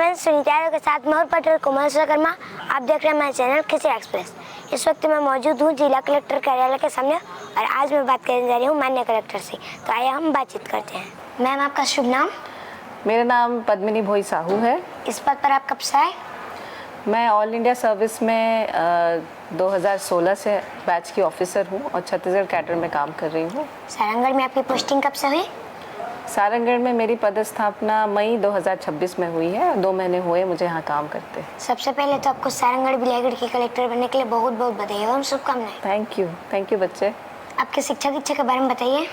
Friends, Sunita के साथ मैं पटेल कोमल शर्मा। आप देख रहे हैं मेरा चैनल खिचड़ी एक्सप्रेस। इस वक्त मैं मौजूद हूँ जिला कलेक्टर कार्यालय के सामने और आज मैं बात करने जा रही हूँ माननीय कलेक्टर से। तो आइए हम बातचीत करते हैं। मैम, आपका शुभ नाम? मेरा नाम पद्मिनी भोई साहू है। इस पद पर आप कब से आए? मैं ऑल इंडिया सर्विस में 2016 से बैच की ऑफिसर हूँ और छत्तीसगढ़ कैडर में काम कर रही हूँ। सारंगढ़ में आपकी पोस्टिंग कब से हुई? सारंगढ़ में मेरी पदस्थापना मई 2026 में हुई है। 2 महीने हुए मुझे यहाँ काम करते। सबसे पहले तो आपको सारंगढ़ बिलाईगढ़ की कलेक्टर बनने के लिए बहुत बहुत बधाई एवं शुभकामनाएं। थैंक यू बच्चे। आपके शिक्षा दीक्षा के बारे में बताइए।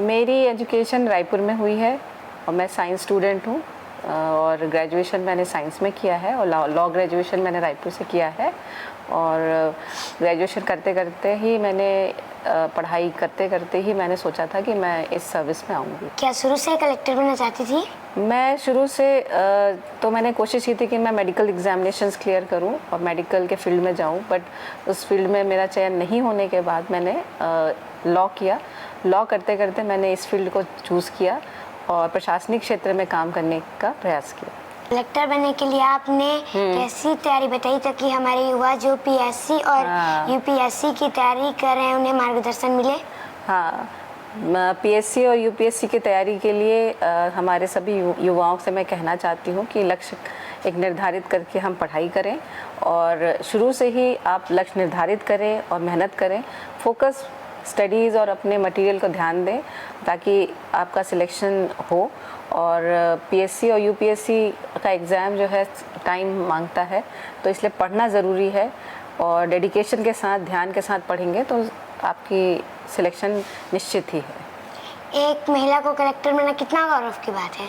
मेरी एजुकेशन रायपुर में हुई है और मैं साइंस स्टूडेंट हूँ और ग्रेजुएशन मैंने साइंस में किया है और लॉ ग्रेजुएशन मैंने रायपुर से किया है। और ग्रेजुएशन करते करते ही मैंने पढ़ाई करते करते ही मैंने सोचा था कि मैं इस सर्विस में आऊँगी। क्या शुरू से कलेक्टर बनना चाहती थी? मैं शुरू से तो मैंने कोशिश की थी कि मैं मेडिकल एग्जामिनेशंस क्लियर करूं और मेडिकल के फील्ड में जाऊं, बट उस फील्ड में मेरा चयन नहीं होने के बाद मैंने लॉ किया। लॉ करते करते मैंने इस फील्ड को चूज़ किया और प्रशासनिक क्षेत्र में काम करने का प्रयास किया। कलेक्टर बनने के लिए आपने कैसी तैयारी बताई ताकि हमारे युवा जो पीएससी और यूपीएससी की तैयारी कर रहे हैं उन्हें मार्गदर्शन मिले? हाँ, पीएससी और यूपीएससी की तैयारी के लिए हमारे सभी युवाओं से मैं कहना चाहती हूँ कि लक्ष्य एक निर्धारित करके हम पढ़ाई करें और शुरू से ही आप लक्ष्य निर्धारित करें और मेहनत करें। फोकस स्टडीज़ और अपने मटेरियल को ध्यान दें ताकि आपका सिलेक्शन हो। और पीएससी और यूपीएससी का एग्ज़ाम जो है टाइम मांगता है, तो इसलिए पढ़ना ज़रूरी है और डेडिकेशन के साथ ध्यान के साथ पढ़ेंगे तो आपकी सिलेक्शन निश्चित ही है। एक महिला को कलेक्टर बनना कितना गौरव की बात है?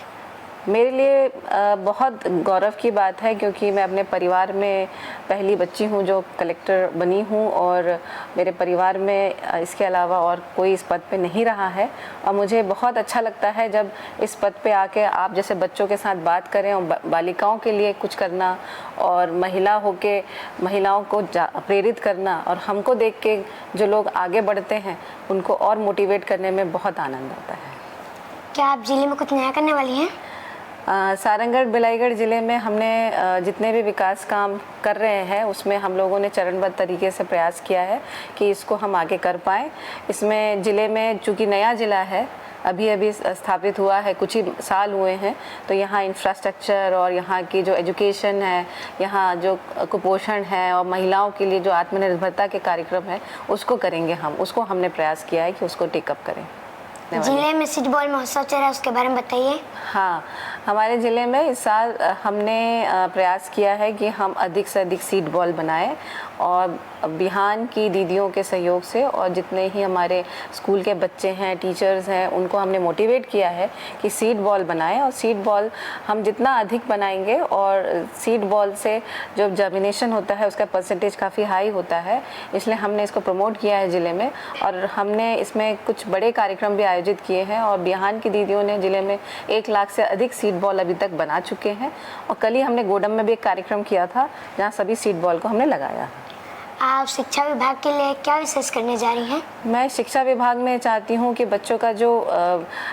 मेरे लिए बहुत गौरव की बात है क्योंकि मैं अपने परिवार में पहली बच्ची हूँ जो कलेक्टर बनी हूँ और मेरे परिवार में इसके अलावा और कोई इस पद पे नहीं रहा है। और मुझे बहुत अच्छा लगता है जब इस पद पे आके आप जैसे बच्चों के साथ बात करें और बालिकाओं के लिए कुछ करना और महिला होके महिलाओं को प्रेरित करना और हमको देख के जो लोग आगे बढ़ते हैं उनको और मोटिवेट करने में बहुत आनंद आता है। क्या आप जिले में कुछ नया करने वाली हैं? सारंगढ़ बिलाईगढ़ ज़िले में हमने जितने भी विकास काम कर रहे हैं उसमें हम लोगों ने चरणबद्ध तरीके से प्रयास किया है कि इसको हम आगे कर पाएँ। इसमें ज़िले में चूँकि नया ज़िला है, अभी स्थापित हुआ है, कुछ ही साल हुए हैं, तो यहाँ इंफ्रास्ट्रक्चर और यहाँ की जो एजुकेशन है, यहाँ जो कुपोषण है और महिलाओं के लिए जो आत्मनिर्भरता के कार्यक्रम है उसको करेंगे हम। उसको हमने प्रयास किया है कि उसको टेकअप करें। जिले में सीड बॉल महोत्सव चल रहा है, उसके बारे में बताइए। हाँ, हमारे ज़िले में इस साल हमने प्रयास किया है कि हम अधिक से अधिक सीड बॉल बनाएं और बिहान की दीदियों के सहयोग से और जितने ही हमारे स्कूल के बच्चे हैं, टीचर्स हैं, उनको हमने मोटिवेट किया है कि सीड बॉल बनाएं। और सीड बॉल हम जितना अधिक बनाएंगे और सीड बॉल से जो जर्मिनेशन होता है उसका परसेंटेज काफ़ी हाई होता है, इसलिए हमने इसको प्रमोट किया है ज़िले में। और हमने इसमें कुछ बड़े कार्यक्रम भी आयोजित किए हैं और बिहान की दीदियों ने ज़िले में 1 लाख से अधिक सीड बॉल अभी तक बना चुके हैं। और कल ही हमने गोडम में भी एक कार्यक्रम किया था जहाँ सभी सीड बॉल को हमने लगाया। आप शिक्षा विभाग के लिए क्या विशेष करने जा रही हैं? मैं शिक्षा विभाग में चाहती हूँ कि बच्चों का जो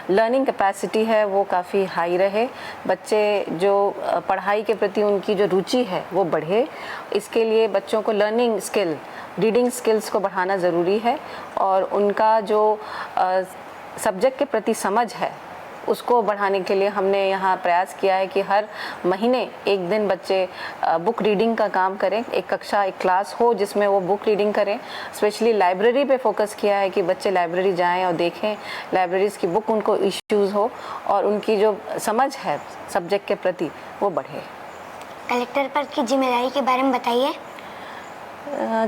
लर्निंग कैपेसिटी है वो काफ़ी हाई रहे। बच्चे जो पढ़ाई के प्रति उनकी जो रुचि है वो बढ़े। इसके लिए बच्चों को लर्निंग स्किल, रीडिंग स्किल्स को बढ़ाना ज़रूरी है और उनका जो सब्जेक्ट के प्रति समझ है उसको बढ़ाने के लिए हमने यहाँ प्रयास किया है कि हर महीने एक दिन बच्चे बुक रीडिंग का काम करें। एक कक्षा, एक क्लास हो जिसमें वो बुक रीडिंग करें। स्पेशली लाइब्रेरी पे फोकस किया है कि बच्चे लाइब्रेरी जाएं और देखें, लाइब्रेरीज़ की बुक उनको इश्यूज़ हो और उनकी जो समझ है सब्जेक्ट के प्रति वो बढ़े। कलेक्टर पद की जिम्मेदारी के बारे में बताइए।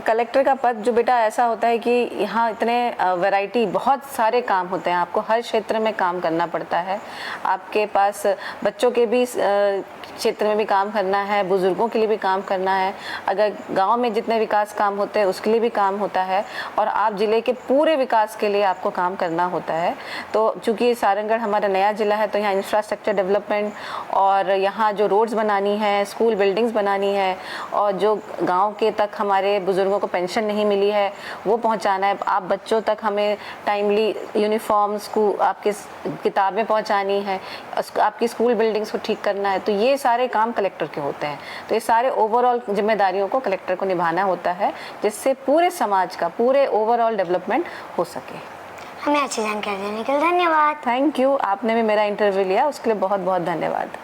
कलेक्टर का पद जो बेटा ऐसा होता है कि यहाँ इतने वैरायटी, बहुत सारे काम होते हैं, आपको हर क्षेत्र में काम करना पड़ता है। आपके पास बच्चों के भी क्षेत्र में भी काम करना है, बुज़ुर्गों के लिए भी काम करना है, अगर गांव में जितने विकास काम होते हैं उसके लिए भी काम होता है और आप ज़िले के पूरे विकास के लिए आपको काम करना होता है। तो चूँकि सारंगढ़ हमारा नया ज़िला है तो यहाँ इंफ्रास्ट्रक्चर डेवलपमेंट और यहाँ जो रोड्स बनानी है, स्कूल बिल्डिंग्स बनानी है और जो गाँव के तक हमारे बुजुर्गों को पेंशन नहीं मिली है वो पहुंचाना है। आप बच्चों तक हमें टाइमली यूनिफॉर्म्स को, आपके किताबें पहुंचानी है, आपकी स्कूल बिल्डिंग्स को ठीक करना है। तो ये सारे काम कलेक्टर के होते हैं। तो ये सारे ओवरऑल जिम्मेदारियों को कलेक्टर को निभाना होता है, जिससे पूरे समाज का पूरे ओवरऑल डेवलपमेंट हो सके। हमें अच्छी जानकारी देने के लिए धन्यवाद। थैंक यू, आपने भी मेरा इंटरव्यू लिया उसके लिए बहुत बहुत धन्यवाद।